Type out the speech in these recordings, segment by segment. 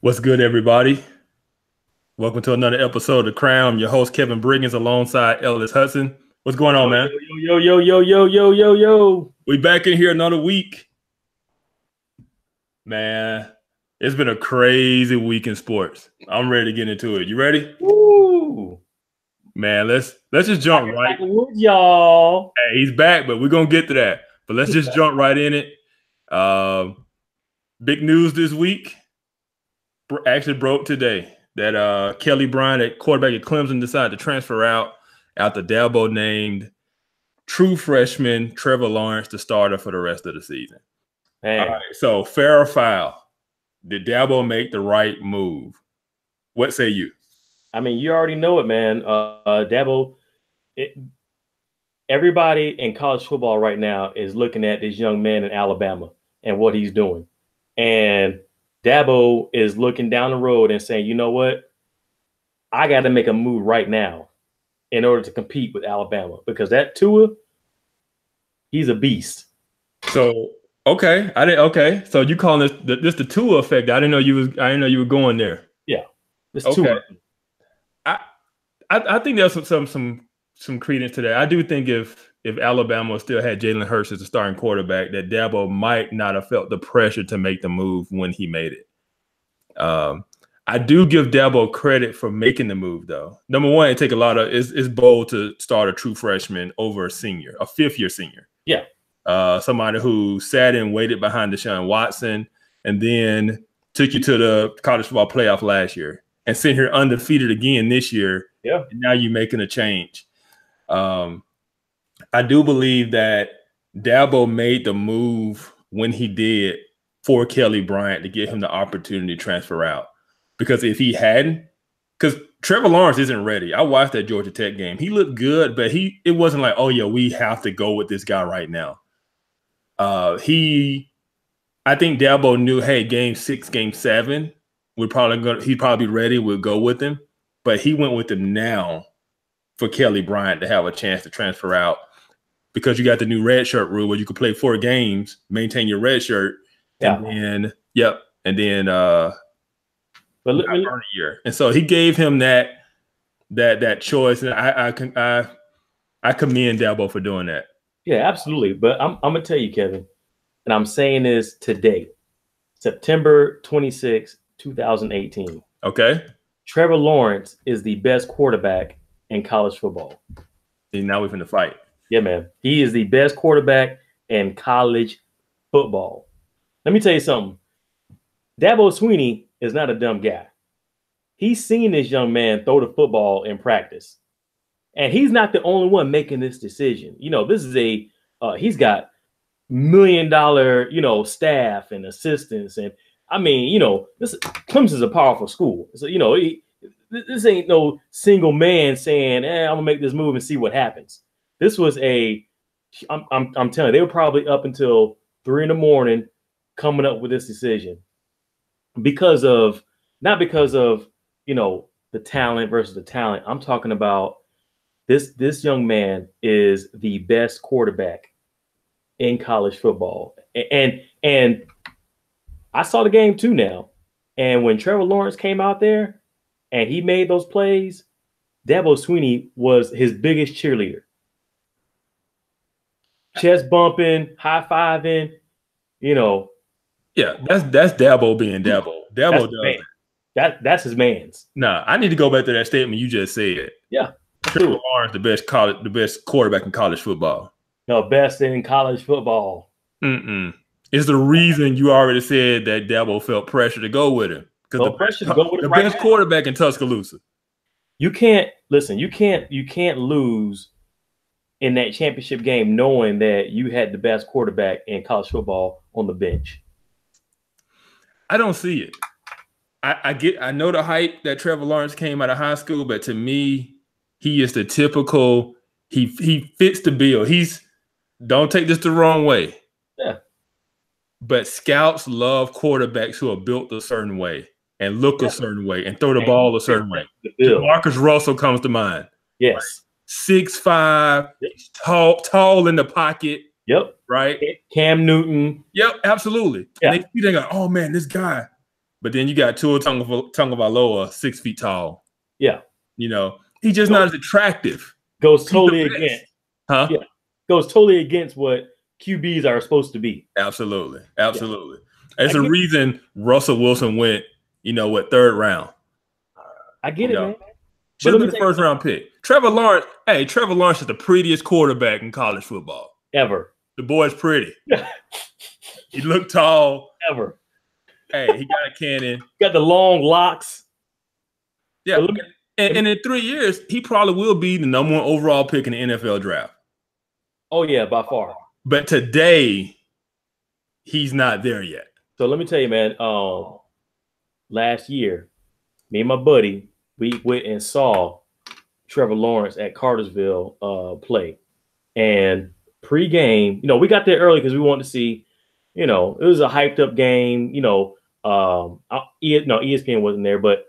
What's good, everybody? Welcome to another episode of The Crown. Your host, Kevin Briggins, alongside Ellis Hudson. What's going on, man? Yo. We back in here another week. Man, it's been a crazy week in sports. I'm ready to get into it. You ready? Woo! Man, let's just jump right. Y'all. Hey, he's back, but we're gonna get to that. But let's just jump right in it. Big news this week. Actually broke today that Kelly Bryant at quarterback at Clemson decided to transfer out after Dabo named true freshman Trevor Lawrence the starter for the rest of the season. Hey. All right, so fair or foul? Did Dabo make the right move? What say you? I mean, you already know it, man. Dabo, everybody in college football right now is looking at this young man in Alabama and what he's doing. And Dabo is looking down the road and saying, you know what? I got to make a move right now in order to compete with Alabama, because that Tua, he's a beast. So okay. So you calling this the Tua effect? I didn't know you were going there. Yeah, this okay. Tua. I think there's some credence to that. I do think if Alabama still had Jalen Hurts as the starting quarterback, that Dabo might not have felt the pressure to make the move when he made it. I do give Dabo credit for making the move, though. Number one, it take a lot of it's bold to start a true freshman over a senior, a fifth-year senior. Yeah. Somebody who sat and waited behind Deshaun Watson and then took you to the college football playoff last year and sitting here undefeated again this year. Yeah. And now you're making a change. I do believe that Dabo made the move when he did for Kelly Bryant to give him the opportunity to transfer out. Because if he hadn't, because Trevor Lawrence isn't ready. I watched that Georgia Tech game. He looked good, but it wasn't like, oh yeah, we have to go with this guy right now. I think Dabo knew, hey, game 6, game 7, he'd probably be ready. We'll go with him. But he went with him now for Kelly Bryant to have a chance to transfer out, because you got the new red shirt rule where you can play 4 games, maintain your red shirt, and then earn a year. And so he gave him that choice, and I commend Dabo for doing that. Yeah, absolutely. But I'm gonna tell you, Kevin, and I'm saying this today, September 26, 2018. Okay. Trevor Lawrence is the best quarterback in college football. See, now we're finna fight. Yeah, man. He is the best quarterback in college football. Let me tell you something. Dabo Sweeney is not a dumb guy. He's seen this young man throw the football in practice. And he's not the only one making this decision. You know, this is he's got $1 million, staff and assistants. And I mean, Clemson's a powerful school. So, this ain't no single man saying, I'm gonna make this move and see what happens. This was I'm telling you, they were probably up until 3 in the morning coming up with this decision not because of, the talent versus the talent. I'm talking about this young man is the best quarterback in college football. And I saw the game too now. And when Trevor Lawrence came out there and he made those plays, Dabo Sweeney was his biggest cheerleader. Chest bumping, high fiving, Yeah, that's Dabo being Dabo. Dabo does that. That's his man's. Nah, I need to go back to that statement you just said. Yeah. Trevor Lawrence, the best quarterback in college football. No, best in college football. It's the reason you already said that Dabo felt pressure to go with him. Because the best quarterback in Tuscaloosa. You can't lose in that championship game knowing that you had the best quarterback in college football on the bench. I don't see it. I know the hype that Trevor Lawrence came out of high school, but to me, he is the typical, he fits the bill. Don't take this the wrong way. Yeah. But scouts love quarterbacks who are built a certain way and look a certain way and throw the ball a certain way. Marcus Russell comes to mind. Yes. 6'5", tall in the pocket. Yep. Right. Cam Newton. Yep, absolutely. Yeah. And they go, oh man, this guy. But then you got Tua Tagovailoa, 6 feet tall. Yeah. You know, he's just not as attractive. Goes totally against. Huh? Yeah. Goes totally against what QBs are supposed to be. Absolutely. Absolutely. Yeah. There's a reason Russell Wilson went, third round. I get it, man. Should have been the first round pick. Trevor Lawrence is the prettiest quarterback in college football. Ever. The boy's pretty. He looked tall. Ever. Hey, he got a cannon. Got the long locks. Yeah. And in 3 years, he probably will be the #1 overall pick in the NFL draft. Oh, yeah, by far. But today, he's not there yet. So let me tell you, man, last year, me and my buddy, we went and saw Trevor Lawrence at Cartersville play. And pre-game, we got there early because we wanted to see, it was a hyped up game, ESPN wasn't there, but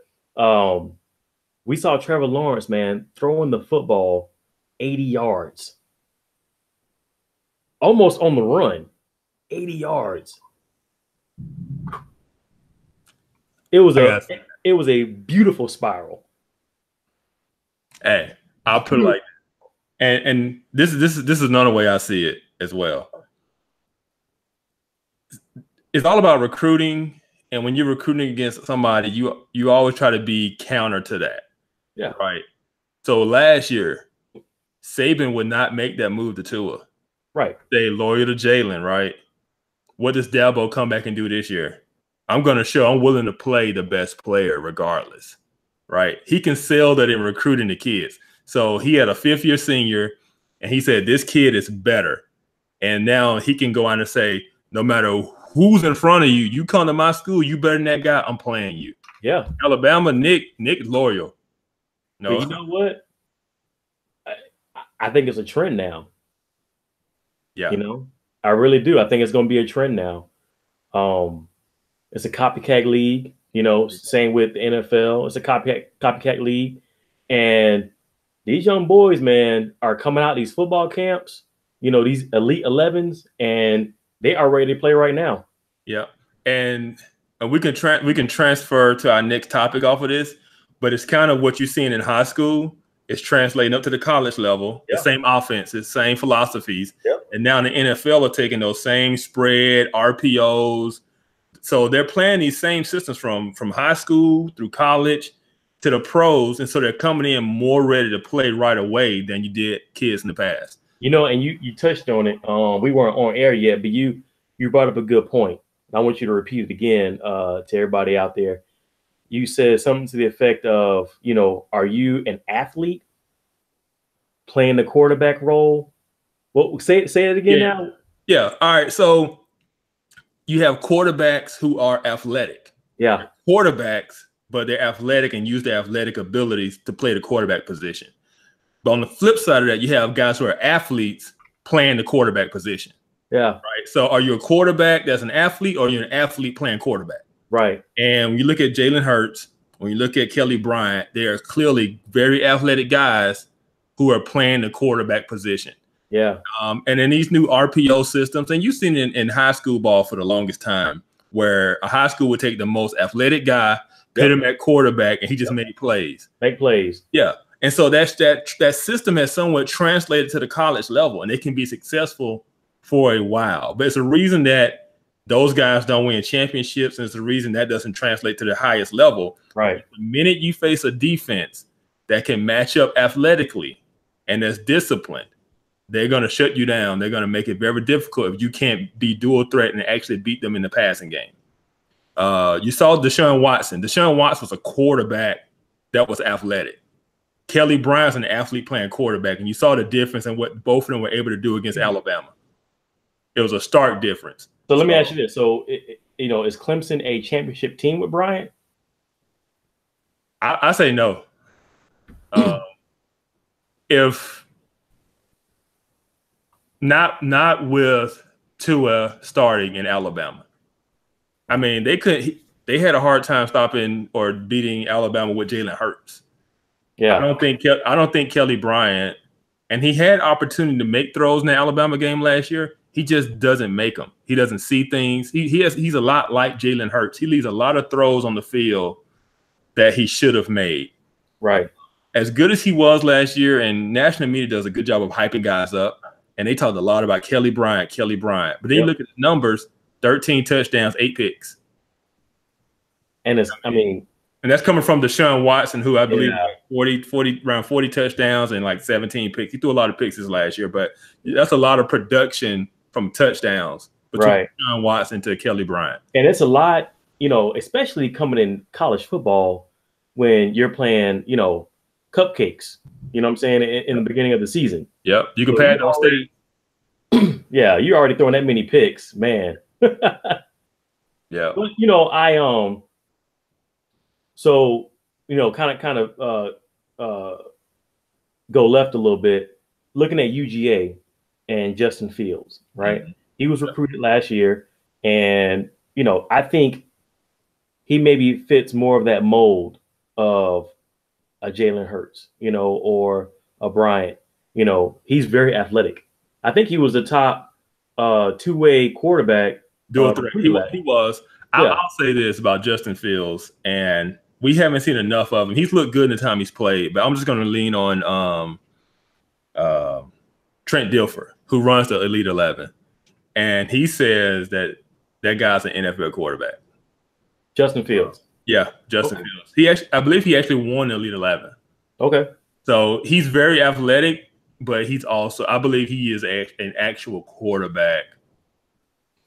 we saw Trevor Lawrence, man, throwing the football 80 yards. Almost on the run, 80 yards. It was a beautiful spiral. Hey, I'll put it like, and this is another way I see it as well. It's all about recruiting, and when you're recruiting against somebody, you always try to be counter to that. Yeah. Right. So last year, Saban would not make that move to Tua. Right. Stay loyal to Jalen, right? What does Dabo come back and do this year? I'm going to show I'm willing to play the best player regardless, right? He can sell that in recruiting the kids. So he had a 5th-year senior, and he said, this kid is better. And now he can go on and say, no matter who's in front of you, you come to my school, you better than that guy, I'm playing you. Yeah. Alabama, Nick loyal. No. But you know what? I think it's a trend now. Yeah. I really do. I think it's going to be a trend now. It's a copycat league, same with the NFL. It's a copycat league. And these young boys, man, are coming out of these football camps, these elite 11s, and they are ready to play right now. Yeah. And we can transfer to our next topic off of this, but it's kind of what you're seeing in high school. It's translating up to the college level, the same offenses, same philosophies. Yep. And now the NFL are taking those same spread, RPOs. So they're playing these same systems from high school through college to the pros. And so they're coming in more ready to play right away than you did kids in the past. And you touched on it. We weren't on air yet, but you brought up a good point. I want you to repeat it again to everybody out there. You said something to the effect of, are you an athlete playing the quarterback role? Well, say it again now. Yeah. All right. So you have quarterbacks who are athletic. Yeah. Quarterbacks, but they're athletic and use their athletic abilities to play the quarterback position. But on the flip side of that, you have guys who are athletes playing the quarterback position. Yeah. Right. So are you a quarterback that's an athlete, or are you an athlete playing quarterback? Right. And when you look at Jalen Hurts, when you look at Kelly Bryant, they are clearly very athletic guys who are playing the quarterback position. Yeah. And in these new RPO systems, and you've seen it in high school ball for the longest time, where a high school would take the most athletic guy, put him at quarterback, and he just made plays. Make plays. Yeah. And so that system has somewhat translated to the college level, and it can be successful for a while. But it's a reason that those guys don't win championships, and it's the reason that doesn't translate to the highest level. Right. The minute you face a defense that can match up athletically and that's disciplined, they're going to shut you down. They're going to make it very difficult if you can't be dual threat and actually beat them in the passing game. You saw Deshaun Watson. Deshaun Watson was a quarterback that was athletic. Kelly Bryant's an athlete playing quarterback, and you saw the difference in what both of them were able to do against Alabama. It was a stark difference. So let me ask you this. So, is Clemson a championship team with Bryant? I say no. If not with Tua starting in Alabama. I mean, they had a hard time stopping or beating Alabama with Jalen Hurts. Yeah. I don't think Kelly Bryant, and he had opportunity to make throws in the Alabama game last year. He just doesn't make them. He doesn't see things. He's a lot like Jalen Hurts. He leaves a lot of throws on the field that he should have made. Right. As good as he was last year, and national media does a good job of hyping guys up, and they talked a lot about Kelly Bryant. But then you look at the numbers, 13 touchdowns, 8 picks. And and that's coming from Deshaun Watson, who I believe around 40 touchdowns and like 17 picks. He threw a lot of picks this last year, but that's a lot of production from touchdowns between Deshaun Watson to Kelly Bryant. And it's a lot, especially coming in college football when you're playing, cupcakes, you know what I'm saying, in the beginning of the season. Yep. You can pad those stats. Yeah, you're already throwing that many picks, man. Yeah. But, so, kind of go left a little bit, looking at UGA and Justin Fields, right? Mm-hmm. He was recruited last year, and, I think he maybe fits more of that mold of a Jalen Hurts, or a Bryant. He's very athletic. I think he was the top two-way quarterback. He was. I'll say this about Justin Fields, and we haven't seen enough of him. He's looked good in the time he's played, but I'm just going to lean on Trent Dilfer, who runs the Elite 11, and he says that guy's an NFL quarterback. Justin Fields. Yeah, Justin Fields. I believe he actually won the Elite 11. Okay. So he's very athletic, but he's also, I believe he is an actual quarterback.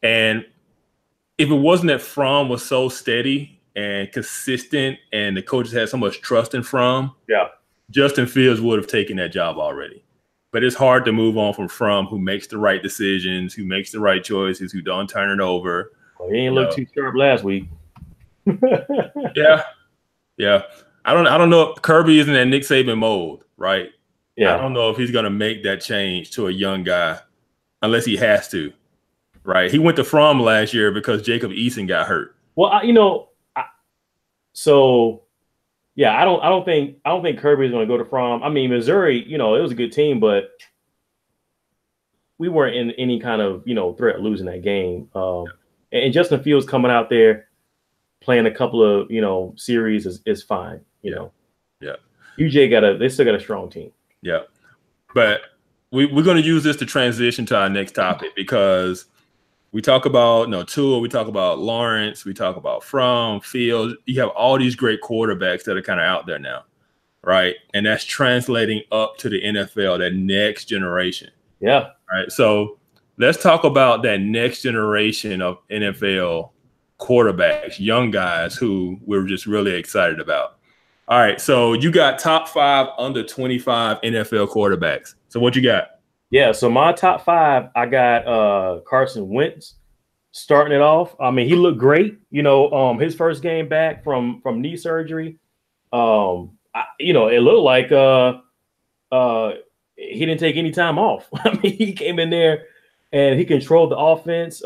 And if it wasn't that Fromm was so steady and consistent and the coaches had so much trust in Fromm, Justin Fields would have taken that job already. But it's hard to move on from Fromm, who makes the right decisions, who makes the right choices, who don't turn it over. Well, he ain't look too sharp last week. Yeah. I don't know if Kirby isn't that Nick Saban mold, right? Yeah. I don't know if he's gonna make that change to a young guy unless he has to. Right. He went to Fromm last year because Jacob Eason got hurt. Well, I don't think Kirby's gonna go to Fromm. I mean, Missouri, it was a good team, but we weren't in any kind of, threat of losing that game. And Justin Fields coming out there playing a couple of, series is fine, Yeah. UJ they still got a strong team. Yeah. But we're going to use this to transition to our next topic, because we talk about Tua, we talk about Lawrence, we talk about Fromm, Fields. You have all these great quarterbacks that are kind of out there now, right? And that's translating up to the NFL, that next generation. Yeah. Right. So let's talk about that next generation of NFL quarterbacks, young guys who we're just really excited about. All right, so you got top 5 under 25 NFL quarterbacks. So what you got? Yeah, so my top 5, I got Carson Wentz starting it off. I mean, he looked great. His first game back from knee surgery. It looked like he didn't take any time off. I mean, he came in there and he controlled the offense.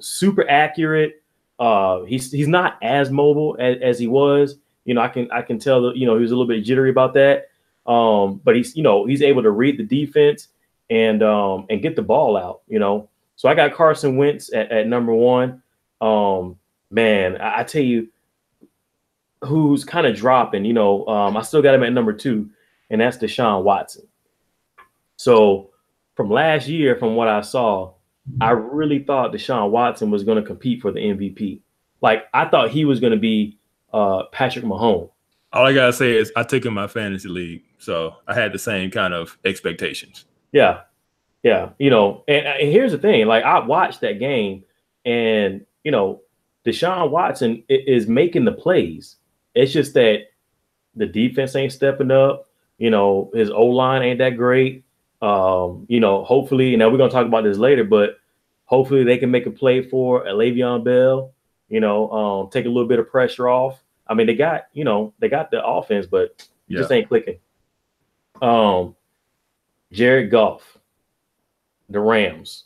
Super accurate. He's not as mobile as he was. I can tell that, he was a little bit jittery about that. But he's able to read the defense and get the ball out, So I got Carson Wentz at number 1. Man, I tell you who's kind of dropping, I still got him at number 2, and that's Deshaun Watson. So from last year, from what I saw, I really thought Deshaun Watson was going to compete for the MVP. Like, I thought he was going to be Patrick Mahomes. All I got to say is I took him in my fantasy league, so I had the same kind of expectations. Yeah. And here's the thing. Like, I watched that game, and, Deshaun Watson is making the plays. It's just that the defense ain't stepping up. His O-line ain't that great. Hopefully, we're going to talk about this later, but hopefully they can make a play for Le'Veon Bell, take a little bit of pressure off. I mean, they got the offense, but it just ain't clicking. Jared Goff, the Rams.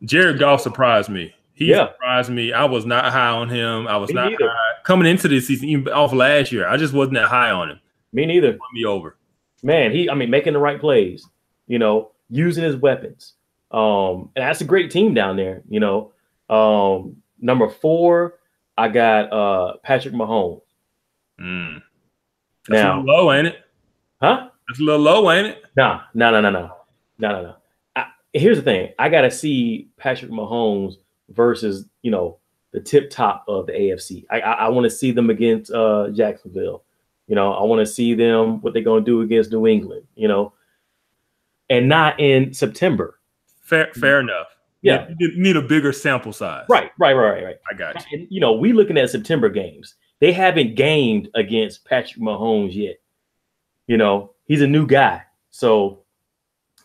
Jared Goff surprised me. He surprised me. I was not high on him. I was not high. Coming into this season, even off last year, I just wasn't that high on him. Me neither. He won me over. Man, making the right plays, using his weapons. And that's a great team down there. Number 4, I got Patrick Mahomes. That's a little low, ain't it? Huh? That's a little low, ain't it? No. Here's the thing. I got to see Patrick Mahomes versus, the tip top of the AFC. I want to see them against Jacksonville. I want to see them, what they're going to do against New England, and not in September. Fair enough. Yeah. You need a bigger sample size. Right. I got you. And, we looking at September games. They haven't gamed against Patrick Mahomes yet. He's a new guy. So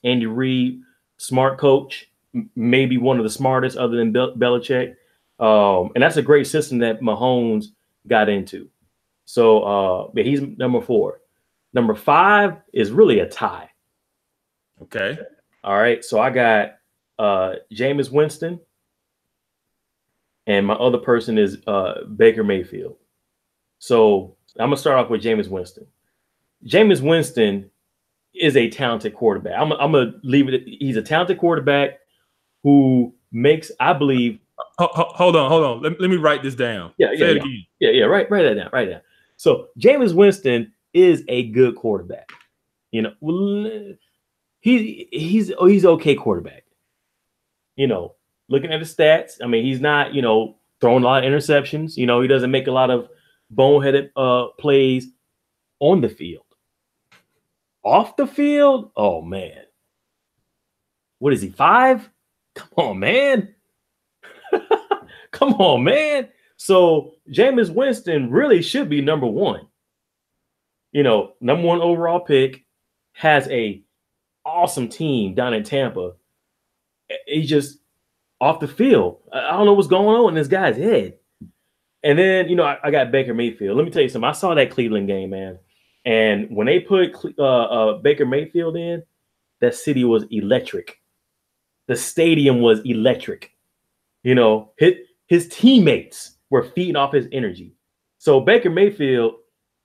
Andy Reid, smart coach, maybe one of the smartest other than Belichick. And that's a great system that Mahomes got into. So but he's number 4. Number 5 is really a tie. Okay. All right. So I got Jameis Winston. And my other person is Baker Mayfield. So I'm going to start off with Jameis Winston. Jameis Winston is a talented quarterback. I'm going to leave it. He's a talented quarterback who makes, I believe. Hold on. Let me write this down. Say it again. Yeah. Write that down. Write it down. So Jameis Winston is a good quarterback. He's okay quarterback. Looking at his stats, I mean, he's not, throwing a lot of interceptions. He doesn't make a lot of boneheaded plays on the field. Off the field, oh man. What is he, 5? Come on, man. Come on, man. So Jameis Winston really should be number 1. Number 1 overall pick, has a awesome team down in Tampa. He's just off the field. I don't know what's going on in this guy's head. And then, I got Baker Mayfield. Let me tell you something. I saw that Cleveland game, man. And when they put Baker Mayfield in, that city was electric. The stadium was electric. His teammates were feeding off his energy. So Baker Mayfield,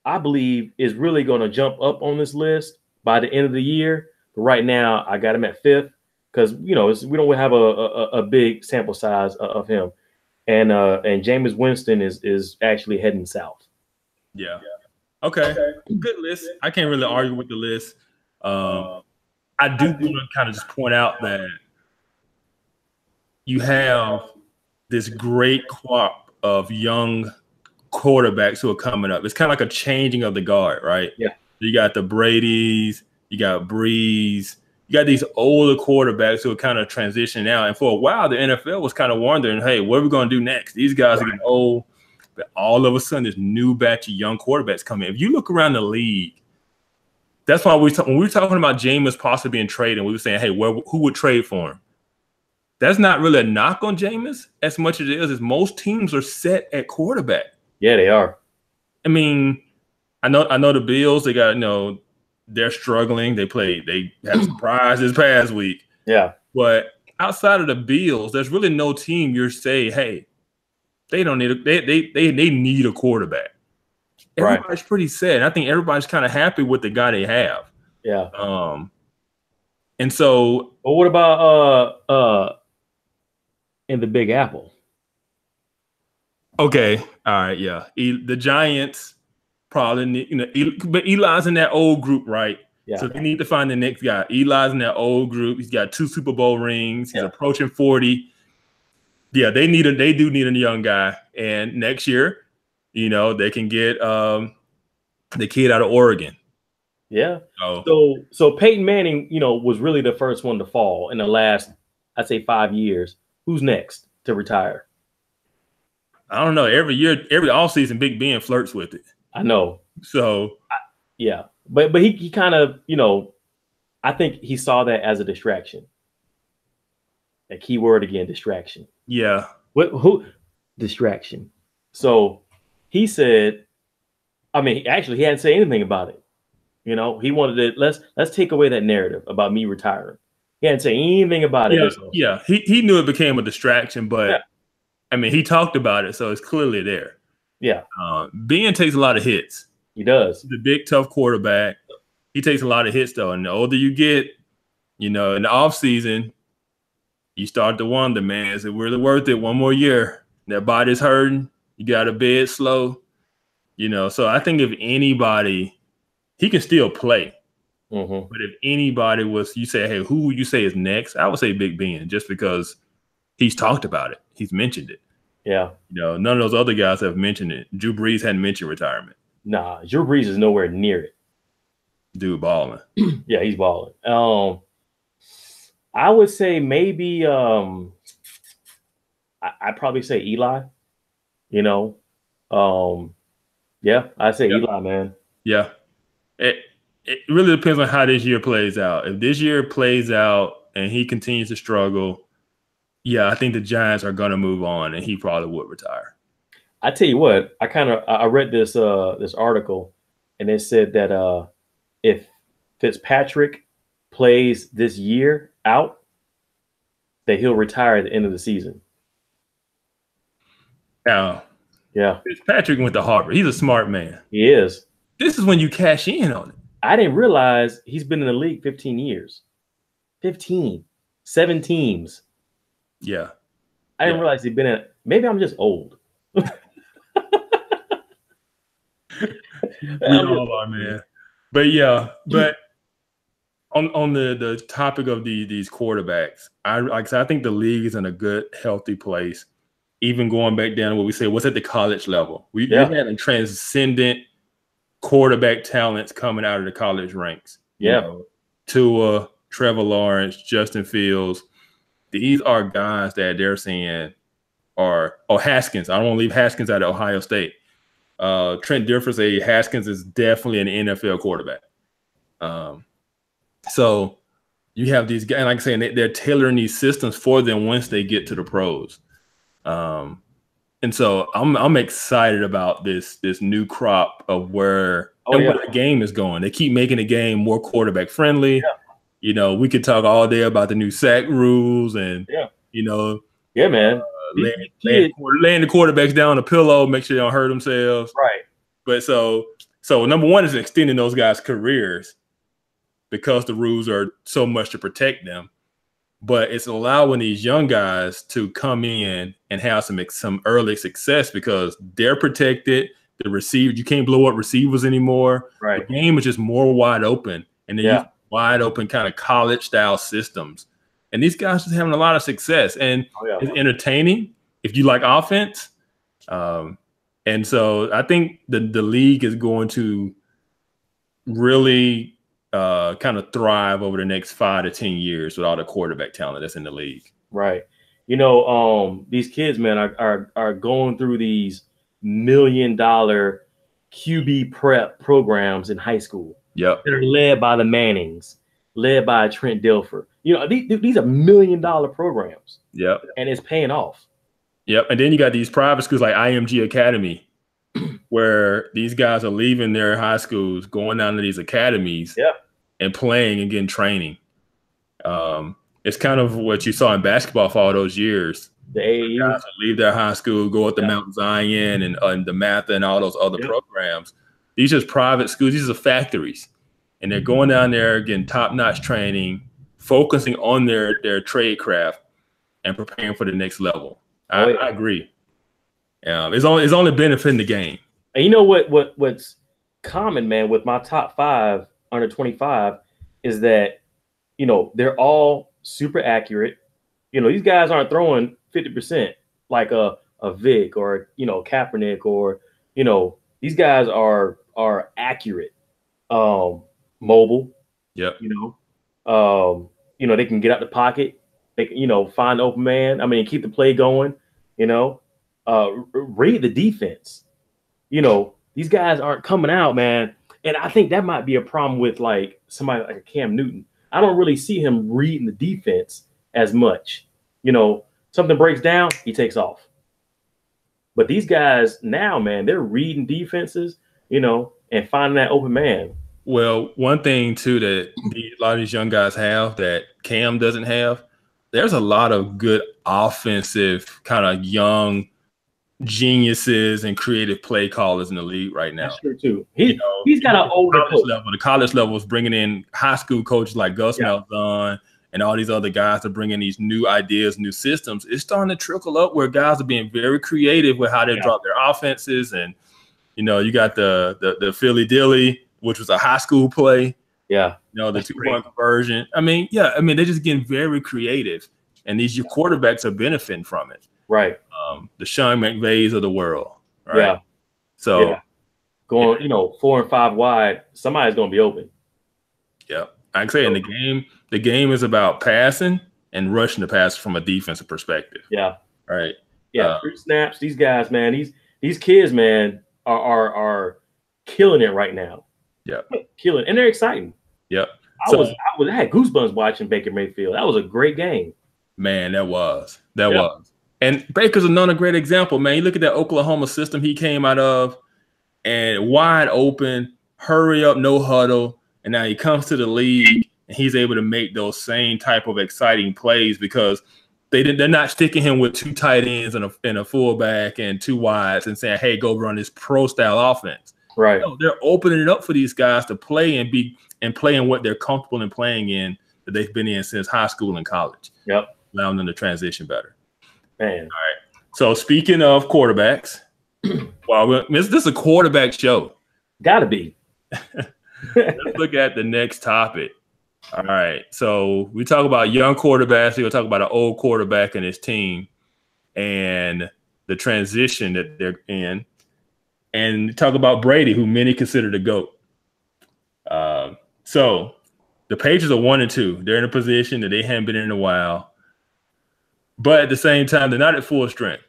I believe, is really going to jump up on this list by the end of the year. But right now, I got him at 5th because, we don't have a big sample size of him. And Jameis Winston is actually heading south. Yeah. Okay. Good list. I can't really argue with the list. I do want to kind of just point out that you have this great crop of young quarterbacks who are coming up. It's kind of like a changing of the guard, right? Yeah. You got the Bradys, you got Breeze, you got these older quarterbacks who are kind of transitioning out. And for a while, the NFL was kind of wondering, hey, what are we going to do next? These guys are getting old. But all of a sudden, this new batch of young quarterbacks coming in. If you look around the league, that's why when we were talking about Jameis possibly being traded, we were saying, hey, who would trade for him? That's not really a knock on Jameis as much as it is most teams are set at quarterback. Yeah, they are. I mean, I know the Bills, they got, they're struggling. They had a surprise this past week. Yeah. But outside of the Bills, there's really no team you're saying, hey, they don't need they need a quarterback. Everybody's pretty set. I think everybody's kind of happy with the guy they have. Yeah. And so, but what about in the Big Apple? Okay, all right, yeah. The Giants probably need, but Eli's in that old group, right? Yeah. So they need to find the next guy. Eli's in that old group. He's got 2 Super Bowl rings. He's approaching 40. Yeah, they do need a young guy. And next year, they can get the kid out of Oregon. Yeah. So Peyton Manning, was really the first one to fall in the last, I'd say, 5 years. Who's next to retire? I don't know. Every year, every offseason, Big Ben flirts with it. I know. So yeah. But he kind of, I think he saw that as a distraction. A key word again, distraction. Yeah. Who? Distraction. So he said, he hadn't said anything about it. He wanted to let's take away that narrative about me retiring. He hadn't said anything about it. Yeah. He knew it became a distraction, but he talked about it, so it's clearly there. Yeah. Ben takes a lot of hits. He does. He's a big, tough quarterback. He takes a lot of hits, though. And the older you get, in the offseason, you start to wonder, man, is it really worth it? One more year, that body's hurting. You got to bed slow, you know. So I think if anybody, he can still play. Mm-hmm. But if anybody was, you say, hey, who would you say is next? I would say Big Ben, just because he's talked about it. He's mentioned it. Yeah. You know, none of those other guys have mentioned it. Drew Brees hadn't mentioned retirement. Nah, Drew Brees is nowhere near it. Dude balling. Yeah, he's balling. I would say maybe I'd probably say Eli. You know, yeah, I'd say Eli, man. Yeah, it really depends on how this year plays out. If this year plays out and he continues to struggle, yeah, I think the Giants are going to move on, and he probably would retire. I tell you what, I read this this article, and it said that if Fitzpatrick plays this year out, that he'll retire at the end of the season. Now, yeah, Fitzpatrick went to Harvard. He's a smart man. He is. This is when you cash in on it. I didn't realize he's been in the league 15 years. 15. 7 teams. Yeah. I didn't realize he'd been in. Maybe I'm just old. We all are, man. But yeah, but on the topic of these quarterbacks, I think the league is in a good, healthy place. Even going back down to what we said, what's at the college level? We've had a transcendent quarterback talents coming out of the college ranks. Yeah. You know, Tua, Trevor Lawrence, Justin Fields. These are guys that they're saying are Haskins. I don't want to leave Haskins out of Ohio State. Trent Dilfer say Haskins is definitely an NFL quarterback. So you have these guys, like I say, they're tailoring these systems for them once they get to the pros. And so I'm excited about this new crop of where the game is going. They keep making the game more quarterback friendly. Yeah. You know, we could talk all day about the new sack rules and you know, man, laying the quarterbacks down on a pillow, make sure they don't hurt themselves. Right. But so number one is extending those guys' careers because the rules are so much to protect them. But it's allowing these young guys to come in and have some early success because they're protected. The receiver, you can't blow up receivers anymore. Right. The game is just more wide open, and they use wide open kind of college style systems. And these guys are just having a lot of success, and it's entertaining if you like offense. And so I think the league is going to really kind of thrive over the next 5 to 10 years with all the quarterback talent that's in the league. Right. You know, these kids, man, are going through these $1 million QB prep programs in high school. Yep. That are led by the Mannings, led by Trent Dilfer. You know, these are $1 million programs. Yep. And it's paying off. Yep. And then you got these private schools like IMG Academy, where these guys are leaving their high schools, going down to these academies. Yeah. And playing and getting training. It's kind of what you saw in basketball for all those years. The AAU. Guys leave their high school, go up to Mount Zion and the Matha and all those other programs. These are just private schools. These are factories. And they're going down there, getting top-notch training, focusing on their trade craft and preparing for the next level. I agree. It's only benefiting the game. And you know what's common, man, with my top 5 under 25 is that, you know, they're all super accurate. You know, these guys aren't throwing 50% like a Vic or, you know, Kaepernick or, you know, these guys are accurate, mobile. Yeah. You know, they can get out the pocket. They can, you know, find the open man. I mean, keep the play going, you know, read the defense. You know, these guys aren't coming out, man. And I think that might be a problem with like somebody like a Cam Newton. I don't really see him reading the defense as much. You know, something breaks down, he takes off. But these guys now, man, they're reading defenses, you know, and finding that open man. Well, one thing too that a lot of these young guys have that Cam doesn't have, there's a lot of good offensive kind of young geniuses and creative play callers in the league right now. That's true too. He's got an older coach. The college level is bringing in high school coaches like Gus Malzahn and all these other guys are bringing these new ideas, new systems, it's starting to trickle up where guys are being very creative with how they drop their offenses. And, you know, you got the Philly Dilly, which was a high school play. Yeah. You know, the 2-point conversion. I mean, they're just getting very creative, and these your quarterbacks are benefiting from it. Right. The Sean McVays of the world. Right. Yeah. So going, 4 and 5 wide, somebody's going to be open. Yep. Like I say, in the game is about passing and rushing the pass from a defensive perspective. Yeah. Right. Yeah. Free snaps. These guys, man, these kids, man, are killing it right now. Yep. Killing, and they're exciting. Yep. I had goosebumps watching Baker Mayfield. That was a great game. Man, that was. And Baker's another great example, man. You look at that Oklahoma system he came out of, and wide open, hurry up, no huddle. And now he comes to the league, and he's able to make those same type of exciting plays because they're not sticking him with 2 tight ends and a fullback and 2 wides and saying, hey, go run this pro-style offense. Right. No, they're opening it up for these guys to play and play in what they're comfortable in playing in that they've been in since high school and college. Yep. Allowing them to transition better. Man. All right. So speaking of quarterbacks, this is a quarterback show. Gotta be. Let's look at the next topic. All right. So we talk about young quarterbacks. We're going to talk about an old quarterback and his team and the transition that they're in. And talk about Brady, who many consider the GOAT. So the Patriots are 1-2. They're in a position that they haven't been in a while. But at the same time, they're not at full strength.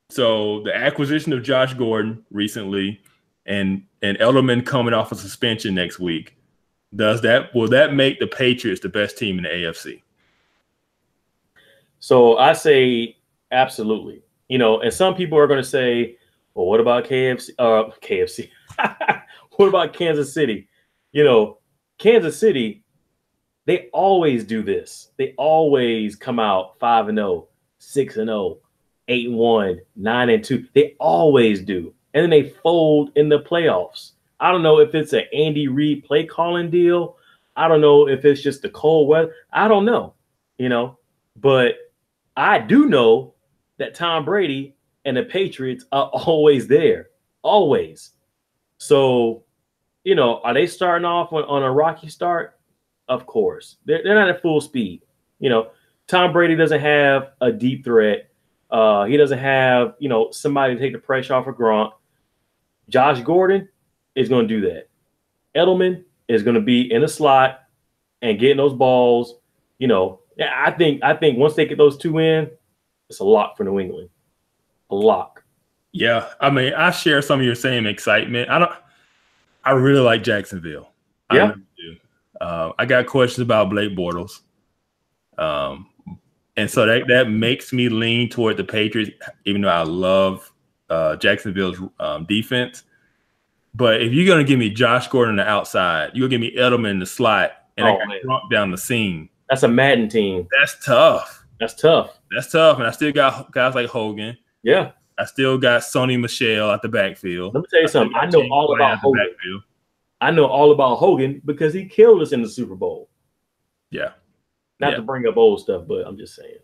So the acquisition of Josh Gordon recently and Edelman coming off a suspension next week, will that make the Patriots the best team in the AFC? So I say absolutely. And some people are going to say, well, what about KFC? What about Kansas City? Kansas City, they always do this. They always come out 5-0, 6-0, 8-1, 9-2. They always do. And then they fold in the playoffs. I don't know if it's an Andy Reid play calling deal. I don't know if it's just the cold weather. I don't know, But I do know that Tom Brady and the Patriots are always there. Always. So, are they starting off on a rocky start? Of course. They're not at full speed. Tom Brady doesn't have a deep threat. He doesn't have, somebody to take the pressure off of Gronk. Josh Gordon is going to do that. Edelman is going to be in a slot and getting those balls. I think once they get those 2 in, it's a lock for New England. A lock. Yeah, I mean, I share some of your same excitement. I really like Jacksonville. Yeah. I really do. I got questions about Blake Bortles. And so that makes me lean toward the Patriots, even though I love Jacksonville's defense. But if you're going to give me Josh Gordon on the outside, you're going to give me Edelman in the slot, and I got Gronk down the seam. That's a Madden team. That's tough. That's tough. And I still got guys like Hogan. Yeah. I still got Sony Michel at the backfield. Let me tell you something. I know all about Hogan. I know all about Hogan because he killed us in the Super Bowl. Yeah. Not to bring up old stuff, but I'm just saying.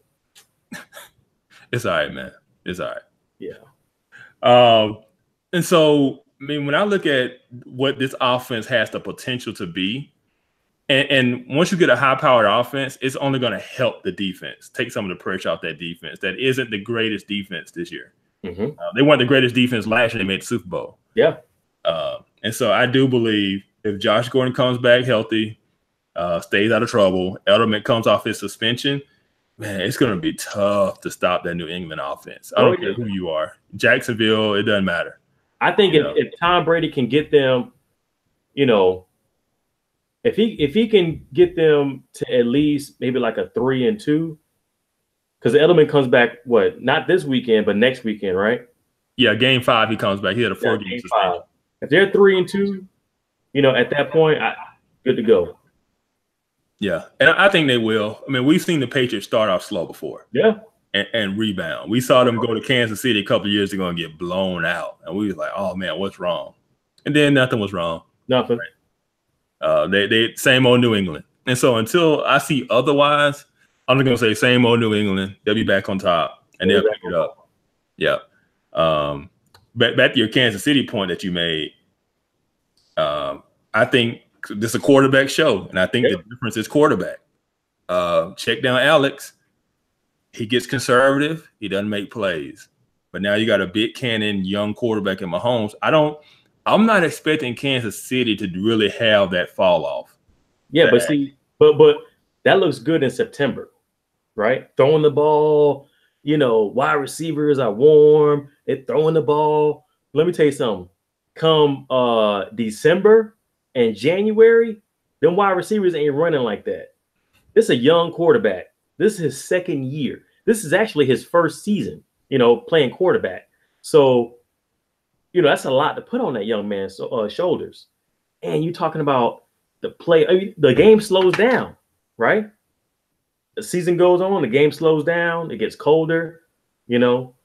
It's all right, man. It's all right. Yeah. And so, I mean, when I look at what this offense has the potential to be, and once you get a high-powered offense, it's only going to help the defense, take some of the pressure off that defense. That isn't the greatest defense this year. Mm-hmm. They weren't the greatest defense last year. They made the Super Bowl. Yeah. And so I do believe if Josh Gordon comes back healthy, stays out of trouble, Edelman comes off his suspension, man, it's going to be tough to stop that New England offense. I don't care who you are. Jacksonville, it doesn't matter. I think if Tom Brady can get them, if he can get them to at least maybe like a 3-2, because Edelman comes back, not this weekend, but next weekend, right? Yeah, game 5 he comes back. He had a 4-game suspension. If they're 3-2, at that point, good to go. Yeah, and I think they will. I mean, we've seen the Patriots start off slow before. Yeah. And rebound. We saw them go to Kansas City a couple of years ago and get blown out. And we was like, oh, man, what's wrong? And then nothing was wrong. Nothing. Right? They same old New England. And so until I see otherwise, I'm just gonna say same old New England. They'll be back on top and they'll pick it up. Yeah. Back to your Kansas City point that you made. I think this is a quarterback show, and I think the difference is quarterback. Check down Alex. He gets conservative. He doesn't make plays. But now you got a big cannon, young quarterback in Mahomes. I'm not expecting Kansas City to really have that fall off. Yeah, but see, but that looks good in September, right? Throwing the ball, wide receivers are warm. They're throwing the ball. Let me tell you something. Come December and January, them wide receivers ain't running like that. This is a young quarterback. This is his second year. This is actually his first season, playing quarterback. So, that's a lot to put on that young man's shoulders. And you're talking about the play. I mean, the game slows down, right? The season goes on, the game slows down, it gets colder,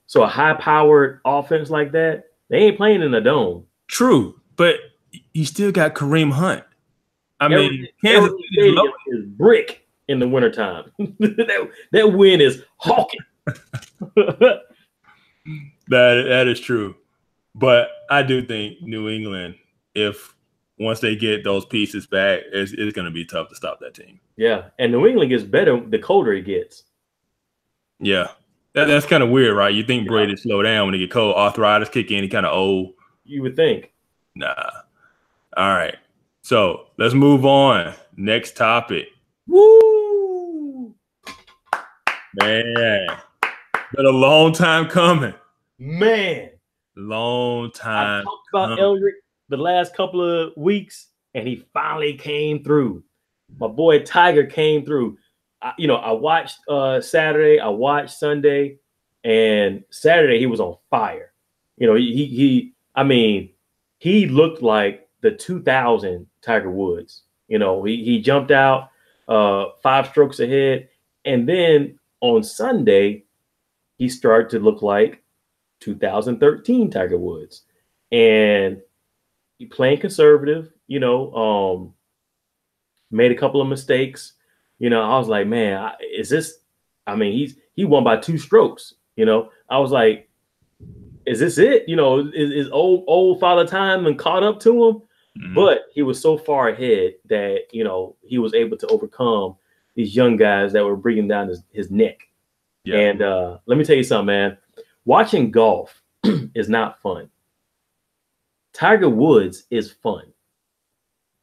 So a high-powered offense like that, they ain't playing in a dome. True, but you still got Kareem Hunt. I mean, Kansas City is brick in the wintertime. that wind is hawking. That is true. But I do think New England, once they get those pieces back, it's going to be tough to stop that team. Yeah, and New England gets better the colder it gets. Yeah, that's kind of weird, right? You think Brady slow down when he get cold, arthritis kick in, he kind of old. You would think. Nah. All right. So let's move on. Next topic. Woo! Man, been a long time coming. Man. Long time. I talked about Eldrick the last couple of weeks, and he finally came through. My boy Tiger came through. I watched Saturday, I watched Sunday, and Saturday he was on fire. He looked like the 2000 Tiger Woods. He jumped out 5 strokes ahead, and then on Sunday he started to look like 2013 Tiger Woods, and he playing conservative. Made a couple of mistakes. I was like, man, is this? I mean, he won by 2 strokes. I was like, is this it? Is old Father Time and caught up to him? Mm-hmm. But he was so far ahead that he was able to overcome these young guys that were bringing down his neck. Yeah. And let me tell you something, man. Watching golf is not fun. Tiger Woods is fun.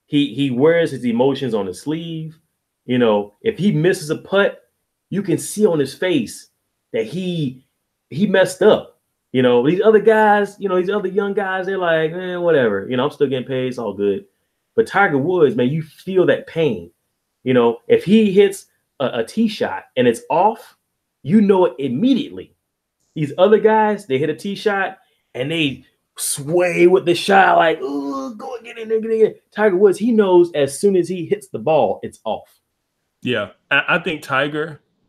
He wears his emotions on his sleeve. If he misses a putt, you can see on his face that he messed up. These other guys, these other young guys, they're like, man, whatever. I'm still getting paid. It's all good. But Tiger Woods, man, you feel that pain. If he hits a tee shot and it's off, it immediately. These other guys, they hit a tee shot and they sway with the shot like, oh, go get in there, get in. Tiger Woods, he knows as soon as he hits the ball, it's off. Yeah, I think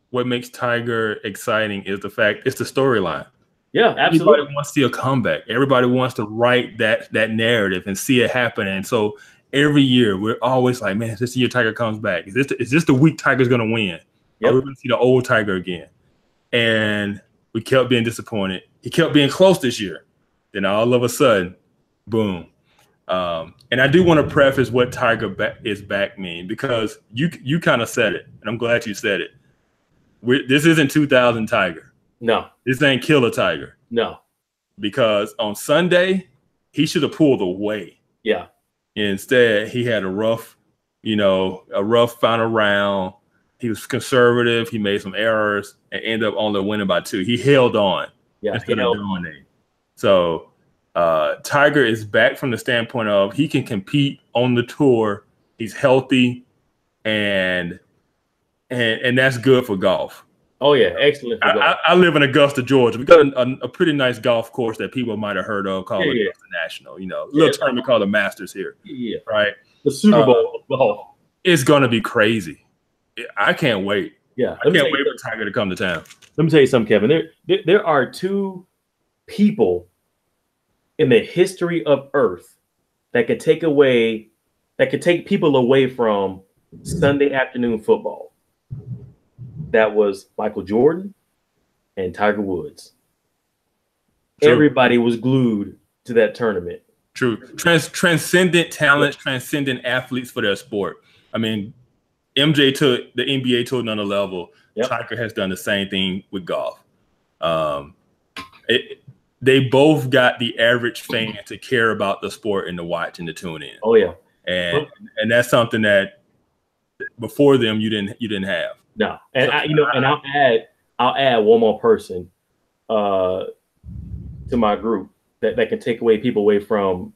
what makes Tiger exciting is the fact it's the storyline. Yeah, absolutely. Everybody wants to see a comeback. Everybody wants to write that narrative and see it happen. And so every year we're always like, man, is this the year Tiger comes back? Is this the week Tiger's going to win? Yep. Are we going to see the old Tiger again? And we kept being disappointed. He kept being close this year. Then all of a sudden, boom. And I do want to preface what Tiger is back mean, because you kind of said it, and I'm glad you said it. This isn't 2000 Tiger. No. This ain't Killer Tiger. No. Because on Sunday, he should have pulled away. Yeah. Instead, he had a rough final round. He was conservative. He made some errors and ended up only winning by 2. He held on instead of dominating. So Tiger is back from the standpoint of he can compete on the tour. He's healthy, and that's good for golf. Oh yeah, excellent for golf. I live in Augusta, Georgia. We got a pretty nice golf course that people might have heard of called Augusta National. Little tournament called the Masters here. Yeah, right. The Super Bowl of golf. It's gonna be crazy. I can't wait. Yeah, I can't wait for Tiger to come to town. Let me tell you something, Kevin. There are 2 people in the history of Earth that could take people away from Sunday afternoon football. That was Michael Jordan and Tiger Woods. True. Everybody was glued to that tournament. True. Transcendent talent, transcendent athletes for their sport. I mean, MJ took the NBA to another level. Yep. Tiger has done the same thing with golf. They both got the average fan to care about the sport and to watch and to tune in. Oh yeah, and that's something that before them you didn't have. No, and I'll add one more person to my group that can take people away from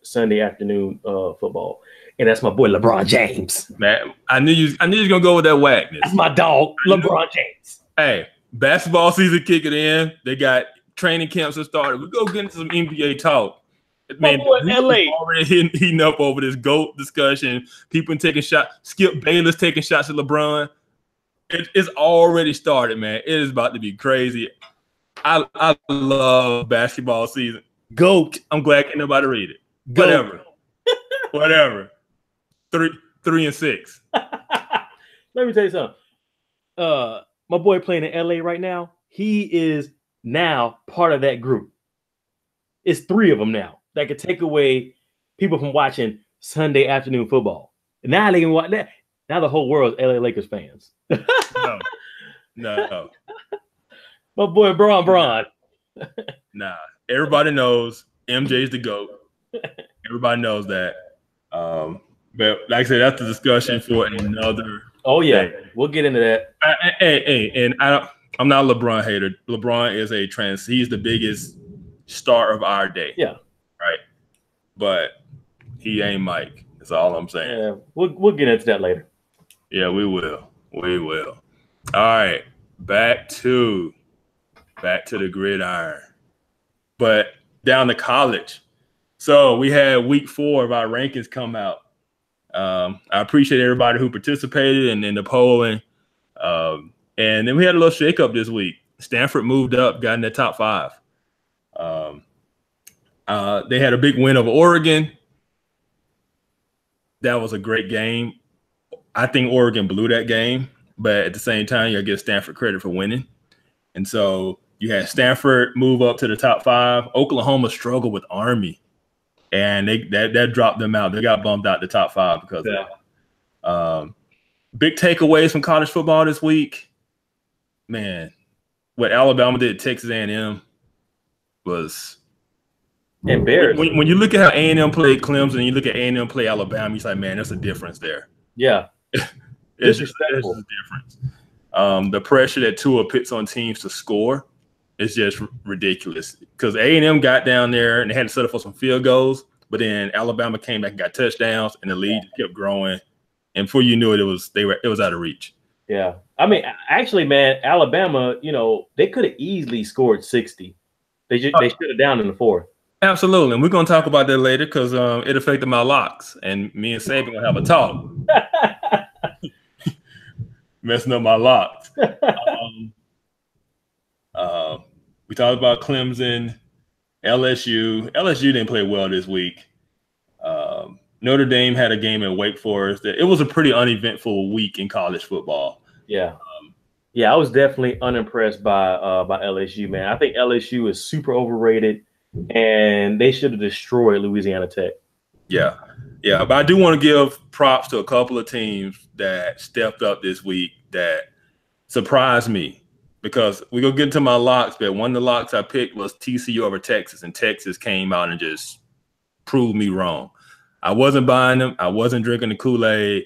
Sunday afternoon football, and that's my boy LeBron James. Man, I knew you was gonna go with that whackness. That's my dog, LeBron James. Hey, basketball season kicking in. They got training camps that started. We go get into some NBA talk. Man, LA already heating up over this GOAT discussion. People taking shots. Skip Bayless taking shots at LeBron. It's already started, man. It is about to be crazy. I love basketball season. GOAT. I'm glad can't nobody read it. Goat. Whatever. 3-6. Let me tell you something. My boy playing in LA right now. He is now part of that group. It's 3 of them now that could take away people from watching Sunday afternoon football. And now they can watch that. Now the whole world's LA Lakers fans. No. My boy Bron. Nah. Everybody knows MJ's the GOAT. Everybody knows that. But like I said, that's the discussion for another. Oh yeah, day. We'll get into that. I'm not a LeBron hater. LeBron is he's the biggest star of our day. Yeah. Right. But he ain't Mike. That's all I'm saying. Yeah, we'll get into that later. Yeah, we will. We will. All right. Back to the gridiron. But down to college. So we had week 4 of our rankings come out. I appreciate everybody who participated in the polling. And then we had a little shakeup this week. Stanford moved up, got in the top 5. They had a big win over Oregon. That was a great game. I think Oregon blew that game, but at the same time, you gotta give Stanford credit for winning. And so you had Stanford move up to the top 5. Oklahoma struggled with Army, and that dropped them out. They got bumped out the top 5 because of that. Big takeaways from college football this week. Man, what Alabama did to Texas A&M was embarrassing. When you look at how A&M played Clemson and you look at A&M play Alabama, you're like, man, there's a difference there. Yeah. It's just a difference. The pressure that Tua puts on teams to score is just ridiculous because A&M got down there and they had to set up for some field goals, but then Alabama came back and got touchdowns and the lead kept growing. And before you knew it, it was out of reach. Yeah. I mean, actually, man, Alabama, they could have easily scored 60. They should have down in the 4th. Absolutely. And we're going to talk about that later because it affected my locks. And me and Saban going to have a talk. Messing up my locks. We talked about Clemson, LSU. LSU didn't play well this week. Notre Dame had a game at Wake Forest. It was a pretty uneventful week in college football. Yeah. I was definitely unimpressed by LSU, man. I think LSU is super overrated, and they should have destroyed Louisiana Tech. Yeah. But I do want to give props to a couple of teams that stepped up this week that surprised me because we're going to get into my locks, but one of the locks I picked was TCU over Texas, and Texas came out and just proved me wrong. I wasn't buying them. I wasn't drinking the Kool-Aid.